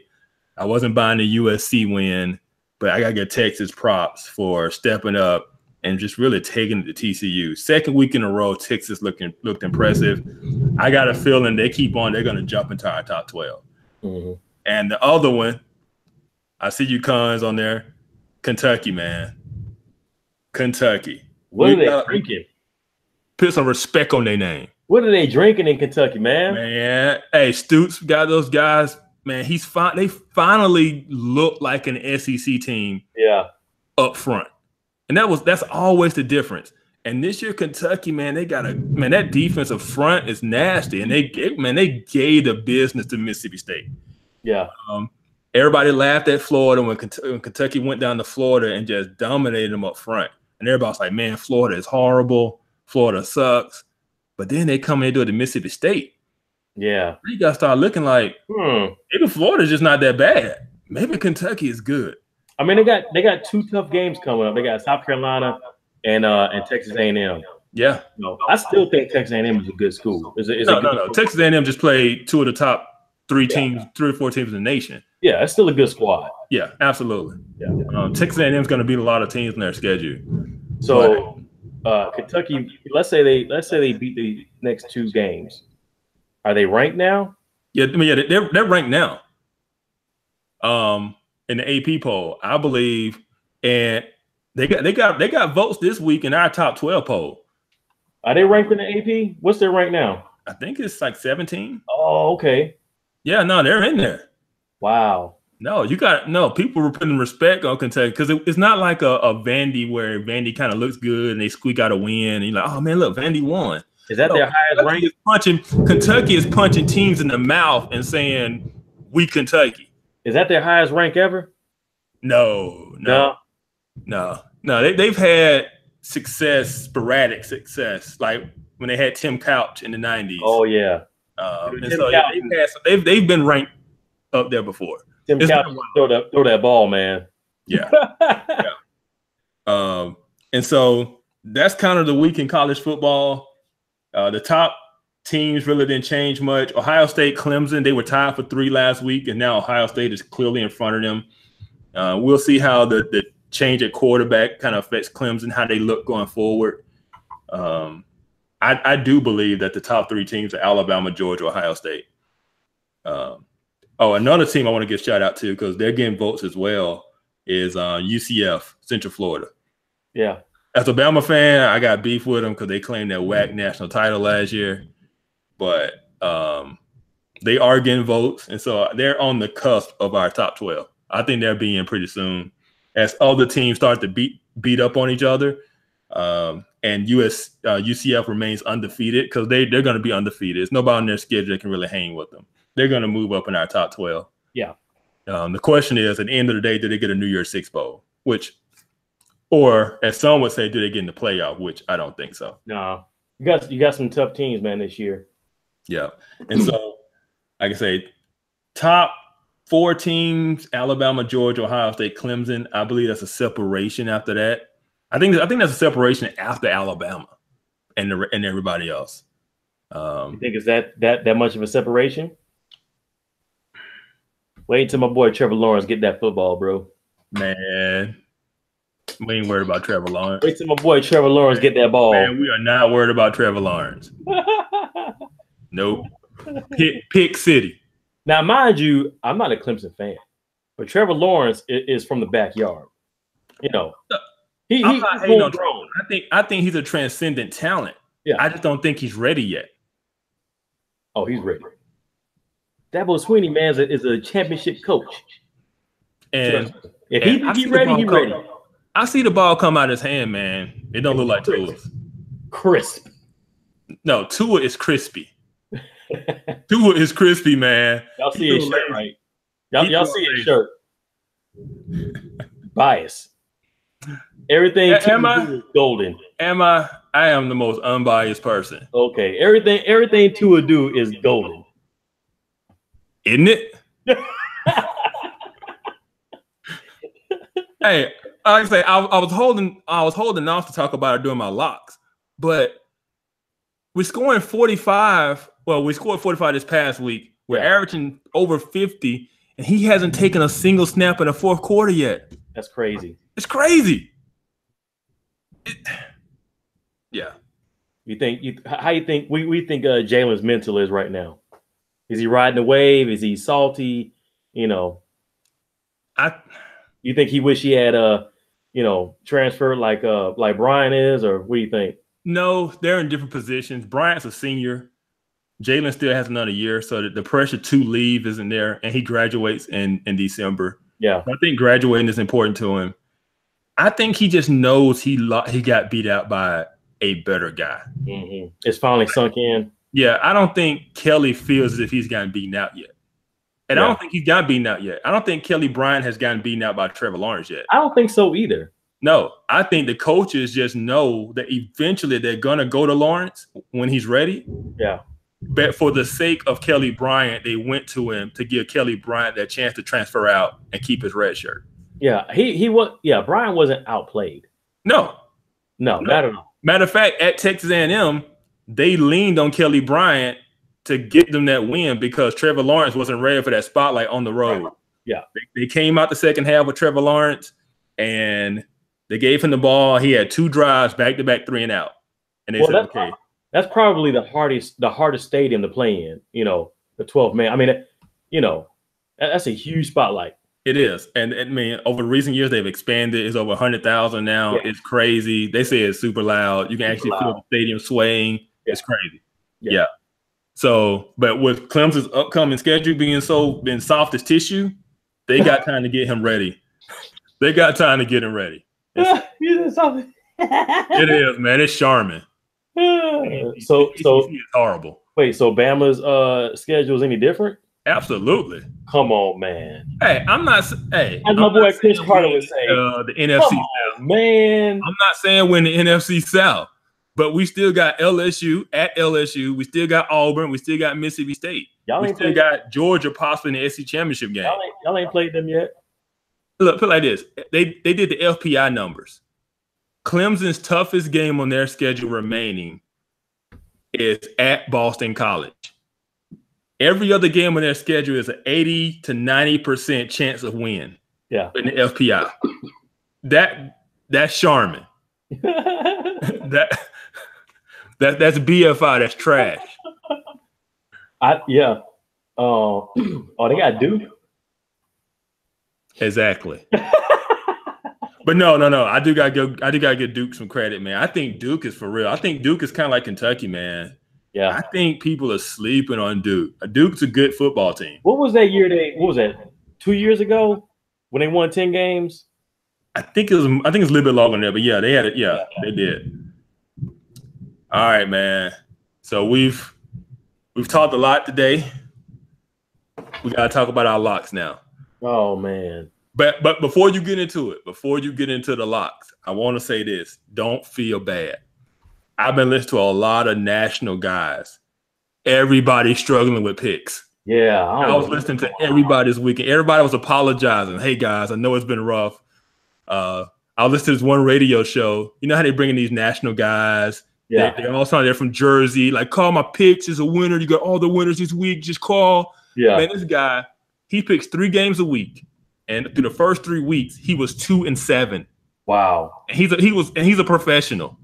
I wasn't buying the USC win, but I got to give Texas props for stepping up and just really taking it to TCU. Second week in a row, Texas looked impressive. I got a feeling they're going to jump into our top 12. Mm-hmm. And the other one, I see you cons on there, Kentucky, man. Kentucky. What are they drinking? Put some respect on their name. What are they drinking in Kentucky, man? Man, hey, Stoops got those guys. Man, they finally look like an SEC team. Yeah, up front, and that's always the difference. And this year, Kentucky, man, that defensive front is nasty, and they gave the business to Mississippi State. Yeah, everybody laughed at Florida when Kentucky went down to Florida and just dominated them up front. And everybody's like, man, Florida is horrible. Florida sucks. But then they come in and do it to Mississippi State. Yeah. You got to start looking like maybe Florida's just not that bad. Maybe Kentucky is good. I mean, they got 2 tough games coming up. They got South Carolina and Texas A&M. Yeah. No, I still think Texas A&M is a good school. No. Texas A&M just played 2 of the top 3 teams, 3 or 4 teams in the nation. Yeah, it's still a good squad. Yeah, absolutely. Yeah. Texas A&M is going to beat a lot of teams in their schedule. So Kentucky, let's say they beat the next 2 games. Are they ranked now? Yeah, I mean, they're ranked now. In the AP poll, I believe, and they got votes this week in our top 12 poll. Are they ranked in the AP? What's their rank now? I think it's like 17. Oh, okay. Yeah, no, they're in there. Wow. No, people were putting respect on Kentucky because it's not like a Vandy where Vandy kind of looks good and they squeak out a win and you're like, oh man, look, Vandy won. Is that their highest rank? Kentucky is punching teams in the mouth and saying, we Kentucky. Is that their highest rank ever? No. They've had sporadic success, like when they had Tim Couch in the 90s. Oh yeah. And so they've been ranked up there before. Tim Couch throw that ball, man. Yeah. And so that's kind of the week in college football. The top teams really didn't change much. Ohio State, Clemson, they were tied for 3 last week, and now Ohio State is clearly in front of them. We'll see how the change at quarterback kind of affects Clemson, how they look going forward. I do believe that the top 3 teams are Alabama, Georgia, Ohio State. Another team I want to give shout out to because they're getting votes as well is UCF, Central Florida. Yeah. As a Bama fan, I got beef with them because they claimed their WAC national title last year. But they are getting votes, and so they're on the cusp of our top 12. I think they'll be in pretty soon as other teams start to beat up on each other. And UCF remains undefeated because they're going to be undefeated. There's nobody on their schedule that can really hang with them. They're going to move up in our top 12. Yeah. The question is, at the end of the day, do they get a New Year's Six bowl? Or as some would say, do they get in the playoff? Which I don't think so. No, you got some tough teams, man, this year. Yeah, and so like I say, top 4 teams: Alabama, Georgia, Ohio State, Clemson. I believe that's a separation after that. I think that's a separation after Alabama and everybody else. You think it's that much of a separation? Wait till my boy Trevor Lawrence get that football, bro. Man, we ain't worried about Trevor Lawrence. Wait till my boy Trevor Lawrence get that ball. Man, we are not worried about Trevor Lawrence. Nope. Pick City. Now, mind you, I'm not a Clemson fan, but Trevor Lawrence is from the backyard. You know, he's not hating on Trevor. I think he's a transcendent talent. Yeah, I just don't think he's ready yet. Oh, he's ready. Dabo Sweeney, man, is a championship coach. And if he's ready, he's ready. I see the ball come out of his hand, man. It don't look like Tua's. Crisp. No, Tua is crispy. Tua is crispy, man. Y'all see his shirt, right? Y'all see his shirt. Bias. Everything Tua do is golden. I am the most unbiased person. Okay. Everything Tua do is golden. Isn't it? Hey, like I say, I was holding off to talk about it during my locks, but we're scoring 45. Well, we scored 45 this past week. We're averaging over 50, and he hasn't taken a single snap in the fourth quarter yet. That's crazy. It's crazy. Yeah. How you think we think Jalen's mental is right now? Is he riding the wave? Is he salty? You know, you think he wish he had transferred like Brian is, or what do you think? No, they're in different positions. Bryant's a senior. Jalen still has another year, so the pressure to leave isn't there, and he graduates in December. Yeah, I think graduating is important to him. I think he just knows he got beat out by a better guy. It's finally sunk in. Yeah, I don't think Kelly feels as if he's gotten beaten out yet. And I don't think he's gotten beaten out yet. I don't think Kelly Bryant has gotten beaten out by Trevor Lawrence yet. I don't think so either. No, I think the coaches just know that eventually they're going to go to Lawrence when he's ready. Yeah. But for the sake of Kelly Bryant, they went to him to give Kelly Bryant that chance to transfer out and keep his red shirt. Yeah, he was. Yeah, Bryant wasn't outplayed. No, not at all. Matter of fact, at Texas A&M, they leaned on Kelly Bryant to get them that win because Trevor Lawrence wasn't ready for that spotlight on the road. Yeah, they came out the second half with Trevor Lawrence, and they gave him the ball. He had 2 drives, back-to-back 3 and out, and they said, "Okay." That's probably the hardest stadium to play in. The 12 man. I mean, that's a huge spotlight. It is, and I mean, over recent years they've expanded. It's over 100,000 now. Yeah. It's crazy. They say it's super loud. You can actually feel the stadium swaying. Yeah. It's crazy. Yeah. So, but with Clemson's upcoming schedule being soft as tissue, they got time to get him ready. They got time to get him ready. It is, man. It's charming. So it's horrible. Wait, so Bama's schedule is any different? Absolutely. Come on, man. Hey, I'm not. Hey, as my boy Chris Carter would say, the NFC South, man. I'm not saying we're in the NFC South, but we still got LSU at LSU. We still got Auburn. We still got Mississippi State. We still got Georgia possibly in the SEC championship game. Y'all ain't played them yet. Look, put it like this: they did the FPI numbers. Clemson's toughest game on their schedule remaining is at Boston College. Every other game on their schedule is an 80 to 90% chance of win. Yeah, in the FPI. That's charming. that's BFI. That's trash. Oh, they got Duke. Exactly. But no. I do gotta give Duke some credit, man. I think Duke is for real. I think Duke is kind of like Kentucky, man. Yeah. I think people are sleeping on Duke. Duke's a good football team. What was that year? What was that? 2 years ago when they won 10 games? I think it's a little bit longer than that, but yeah, they had it. Yeah, they did. All right, man. So we've talked a lot today. We gotta talk about our locks now. Oh man. But before you get into the locks, I want to say this. Don't feel bad. I've been listening to a lot of national guys. Everybody's struggling with picks. Yeah. I was listening to everybody this weekend. Everybody was apologizing. Hey, guys, I know it's been rough. I was listening to this one radio show. You know how they bring in these national guys? Yeah. They're all they're from Jersey. Like, call my picks as a winner. You got all the winners this week. Just call. Yeah. Man, this guy, he picks 3 games a week. And through the first 3 weeks, he was 2-7. Wow. And he's a professional.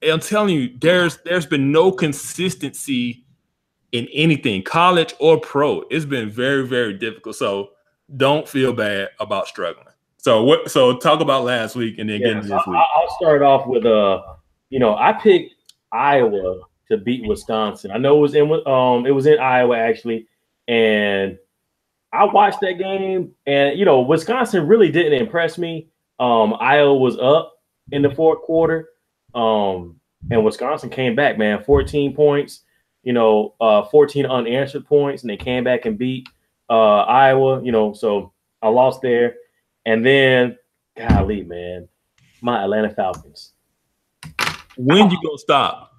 And I'm telling you, there's been no consistency in anything, college or pro. It's been very, very difficult. So don't feel bad about struggling. So talk about last week and then get into this week. I'll start off with I picked Iowa to beat Wisconsin. I know it was in Iowa actually, and I watched that game, and Wisconsin really didn't impress me. Iowa was up in the fourth quarter, and Wisconsin came back, man, 14 points, 14 unanswered points, and they came back and beat Iowa. So I lost there, and then golly, man, my Atlanta Falcons. When you gonna stop?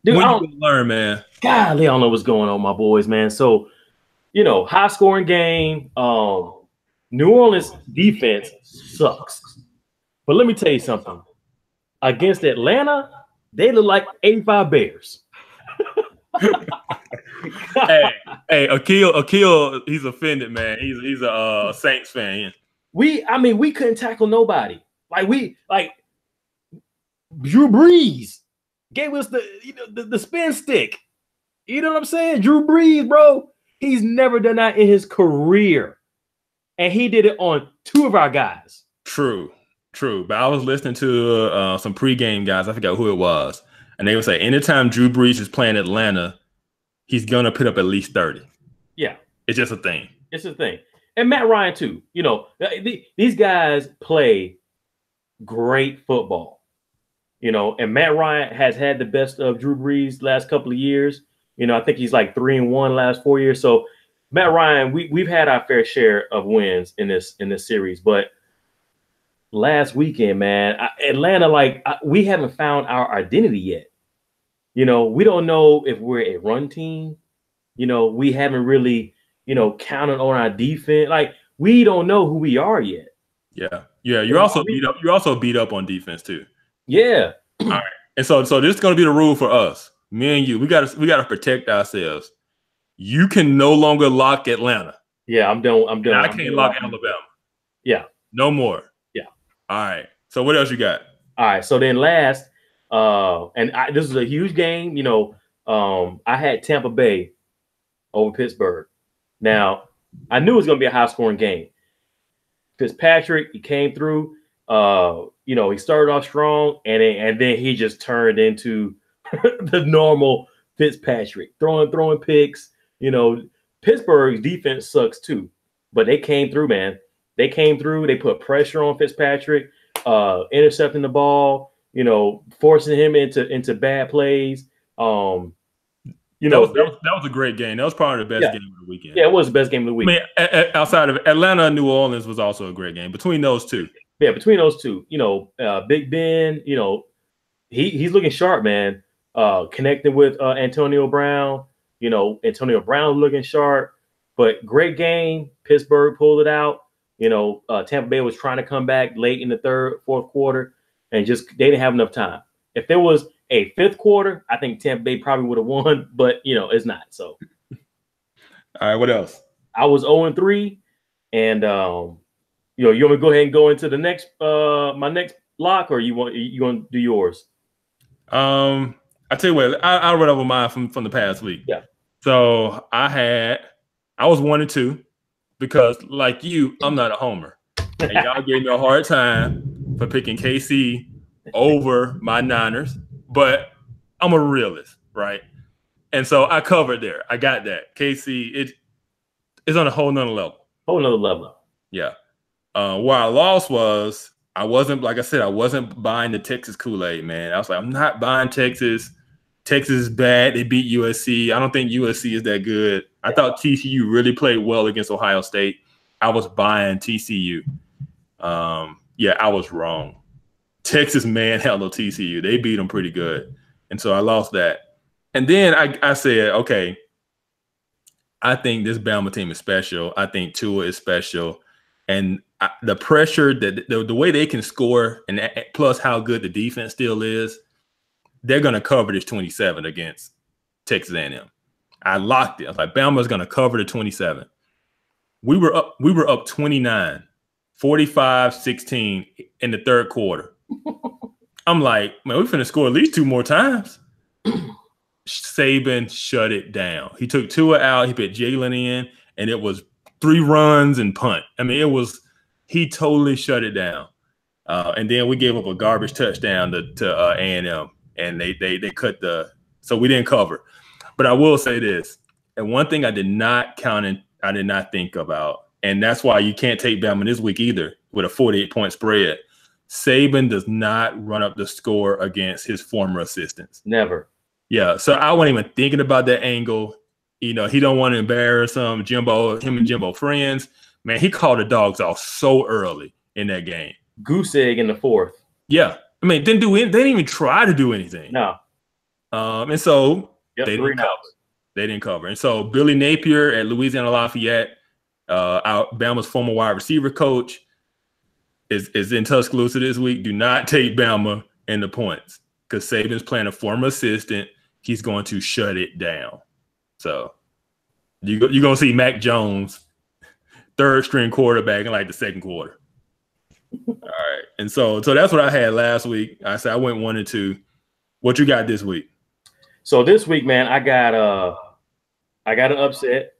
Dude, when you gonna learn, man? Golly, I don't know what's going on, my boys, man. So. High scoring game. New Orleans defense sucks. But let me tell you something. Against Atlanta, they look like 85 Bears. hey, Akil, he's offended, man. He's a Saints fan. We couldn't tackle nobody. Like Drew Brees gave us the spin stick. You know what I'm saying? Drew Brees, bro. He's never done that in his career. And he did it on 2 of our guys. True. But I was listening to some pregame guys. I forgot who it was. And they would say, anytime Drew Brees is playing Atlanta, he's going to put up at least 30. Yeah. It's just a thing. It's a thing. And Matt Ryan, too. These guys play great football. And Matt Ryan has had the best of Drew Brees last couple of years. I think he's like 3-1 last 4 years. So, Matt Ryan, we've had our fair share of wins in this series, but last weekend, man, Atlanta, we haven't found our identity yet. We don't know if we're a run team. We haven't really, counted on our defense. Like, we don't know who we are yet. Yeah. You're also beat up. You're also beat up on defense too. Yeah. All right. And so this is going to be the rule for us. Me and you. We got to protect ourselves. You can no longer lock Atlanta. Yeah, I'm done. And I can't lock Alabama. Yeah. No more. Yeah. All right. So what else you got? All right. So then last, this is a huge game. I had Tampa Bay over Pittsburgh. Now, I knew it was going to be a high-scoring game. Fitzpatrick, he came through. He started off strong, and then he just turned into the normal Fitzpatrick, throwing picks. Pittsburgh's defense sucks too, but they came through, man. They came through. They put pressure on Fitzpatrick, intercepting the ball. Forcing him into bad plays. That was a great game. That was probably the best game of the weekend. Yeah, it was the best game of the week. I mean, outside of Atlanta, New Orleans was also a great game. Between those two. Yeah, between those two. Big Ben, he's looking sharp, man. Connecting with Antonio Brown. Antonio Brown looking sharp. But great game. Pittsburgh pulled it out. Tampa Bay was trying to come back late in the fourth quarter, and they didn't have enough time. If there was a fifth quarter, I think Tampa Bay probably would have won, but it's not. So, all right, what else? I was 0-3, and you want me to go ahead and go into the next my next lock, or you want to do yours? I tell you what, I'll run over mine from the past week. Yeah. So I was 1-2 because, like you, I'm not a homer, and y'all gave me a hard time for picking KC over my Niners. But I'm a realist, right? And so I covered there. I got that. KC, it's on a whole nother level. Whole nother level. Yeah. Where I lost was, I wasn't buying the Texas Kool-Aid, man. I was like, I'm not buying Texas. Texas is bad. They beat USC. I don't think USC is that good. I thought TCU really played well against Ohio State. I was buying TCU. I was wrong. Texas manhandled TCU. They beat them pretty good. And so I lost that. And then I said, okay, I think this Bama team is special. I think Tua is special. And the pressure, the way they can score, and plus how good the defense still is, they're going to cover this 27 against Texas A&M. I locked it. I was like, Bama's going to cover the 27. We were up 29, 45-16 in the third quarter. I'm like, man, we're finna score at least 2 more times. Saban shut it down. He took Tua out. He put Jalen in, and it was 3 runs and punt. I mean, he totally shut it down. And then we gave up a garbage touchdown to A&M, and they cut so we didn't cover. But I will say this, and one thing I did not think about, and that's why you can't take Bama this week either with a 48-point spread. Saban does not run up the score against his former assistants. Never. Yeah, so I wasn't even thinking about that angle. He don't want to embarrass him and Jimbo friends. Man, he called the dogs off so early in that game. Goose egg in the fourth. Yeah. I mean, they didn't even try to do anything. No. And so they didn't cover. They didn't cover. And so Billy Napier at Louisiana Lafayette, Bama's former wide receiver coach, is in Tuscaloosa this week. Do not take Bama in the points because Saban's playing a former assistant. He's going to shut it down. So you're going to see Mac Jones, third-string quarterback in like the second quarter. All right. And so that's what I had last week. I said I went 1-2. What you got this week? So this week, man, I got an upset.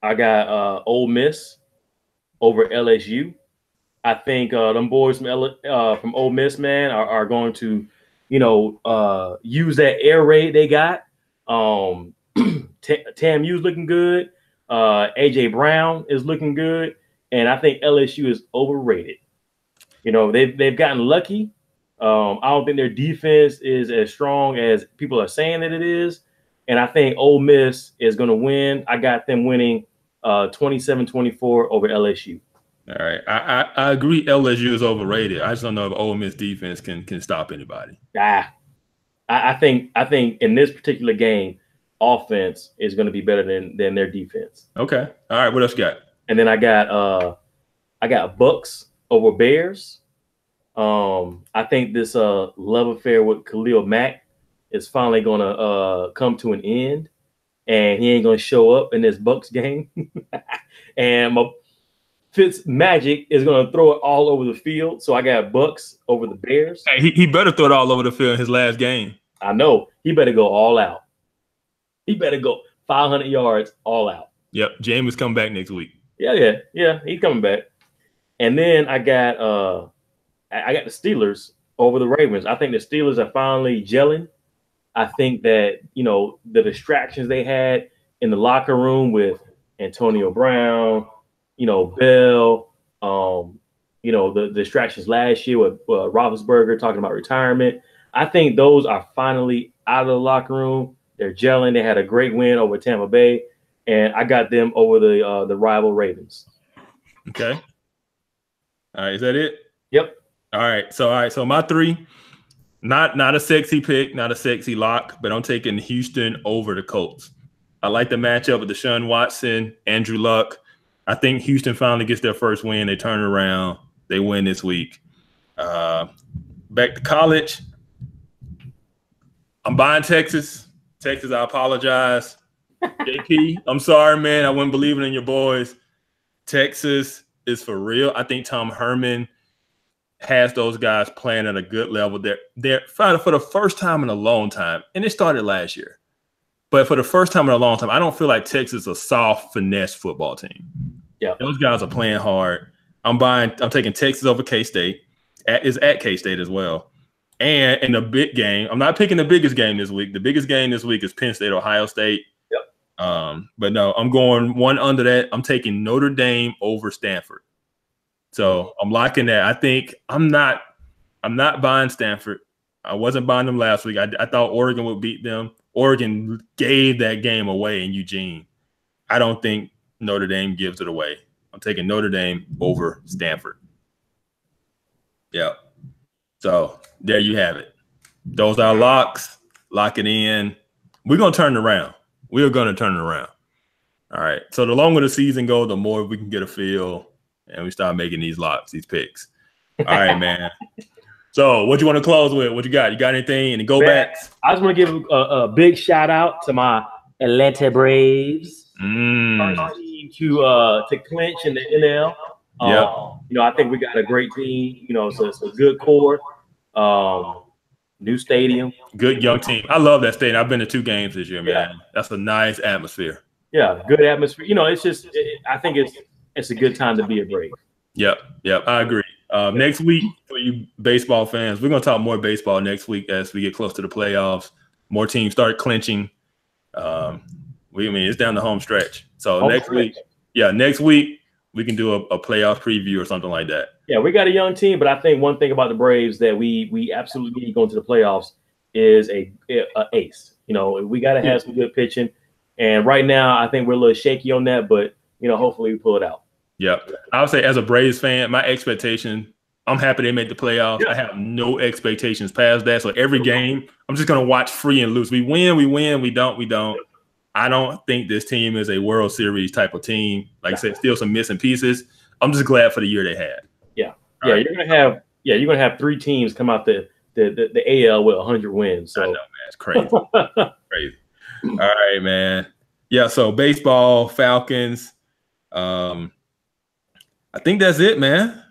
I got Ole Miss over LSU. I think them boys from Ole Miss, man, are going to, use that air raid they got. TAMU's looking good. AJ Brown is looking good, and I think LSU is overrated. They've gotten lucky. I don't think their defense is as strong as people are saying that it is, and I think Ole Miss is going to win. I got them winning 27-24 over LSU. All right. I agree LSU is overrated. I just don't know if Ole Miss defense can stop anybody. I think in this particular game, offense is going to be better than their defense. Okay. All right. What else you got? And then I got Bucks over Bears. I think this love affair with Khalil Mack is finally going to come to an end, and he ain't going to show up in this Bucks game. And Fitz Magic is going to throw it all over the field. So I got Bucks over the Bears. Hey, he better throw it all over the field in his last game. I know. He better go all out. He better go 500 yards all out. Yep. James coming back next week. Yeah. He's coming back. And then I got the Steelers over the Ravens. I think the Steelers are finally gelling. I think that, the distractions they had in the locker room with Antonio Brown, Bell, the distractions last year with Roethlisberger talking about retirement. I think those are finally out of the locker room. They're gelling. They had a great win over Tampa Bay, and I got them over the rival Ravens. Okay. All right. Is that it? Yep. All right. So my three, not a sexy pick, not a sexy lock, but I'm taking Houston over the Colts. I like the matchup with Deshaun Watson, Andrew Luck. I think Houston finally gets their first win. They turn around. They win this week. Back to college. I'm buying Texas. Texas, I apologize. JP, I'm sorry, man. I wasn't believing in your boys. Texas is for real. I think Tom Herman has those guys playing at a good level. They're for the first time in a long time, and it started last year. But for the first time in a long time, I don't feel like Texas is a soft finesse football team. Yeah, those guys are playing hard. I'm taking Texas over K-State. Is at K-State as well. And in the big game, I'm not picking the biggest game this week. The biggest game this week is Penn State, Ohio State. Yep. But no, I'm going one under that. I'm taking Notre Dame over Stanford. So I'm liking that. I think I'm not buying Stanford. I wasn't buying them last week. I thought Oregon would beat them. Oregon gave that game away in Eugene. I don't think Notre Dame gives it away. I'm taking Notre Dame over Stanford. Yeah. So there you have it. Those are locks. Lock it in. We're going to turn it around. We're going to turn it around. All right. So the longer the season goes, the more we can get a feel and we start making these locks, these picks. All right, man. So what you want to close with? What you got? You got anything? Any go backs? I just want to give a big shout out to my Atlanta Braves. First team to clinch in the NL. I think we got a great team. So it's a good core. New stadium. Good young team. I love that stadium. I've been to 2 games this year, man. Yeah. That's a nice atmosphere. Yeah, good atmosphere. It's just I think it's a good time to be a Brave. Yep. I agree. Next week, for you baseball fans, we're going to talk more baseball next week as we get close to the playoffs. More teams start clinching. It's down the home stretch. So next week, we can do a playoff preview or something like that. Yeah, we got a young team, but I think one thing about the Braves that we absolutely need going to the playoffs is a ace. We got to have some good pitching. And right now, I think we're a little shaky on that, but, hopefully we pull it out. Yeah. I would say as a Braves fan, my expectation, I'm happy they made the playoffs. Yeah. I have no expectations past that. So every game, I'm just going to watch free and loose. We win, we don't. I don't think this team is a World Series type of team. Like I said, still some missing pieces. I'm just glad for the year they had. Yeah. Right. You're gonna have 3 teams come out the AL with 100 wins. So I know, man. It's crazy. Crazy. All right, man. Yeah, so baseball, Falcons. I think that's it, man.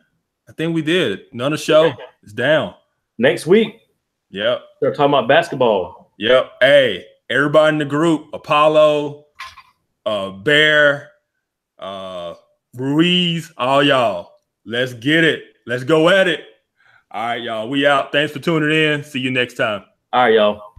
I think we did it. Another show is down. Next week. Yep. Start talking about basketball. Yep. Hey, everybody in the group, Apollo, Bear, Ruiz, all y'all. Let's get it. Let's go at it. All right, y'all. We out. Thanks for tuning in. See you next time. All right, y'all.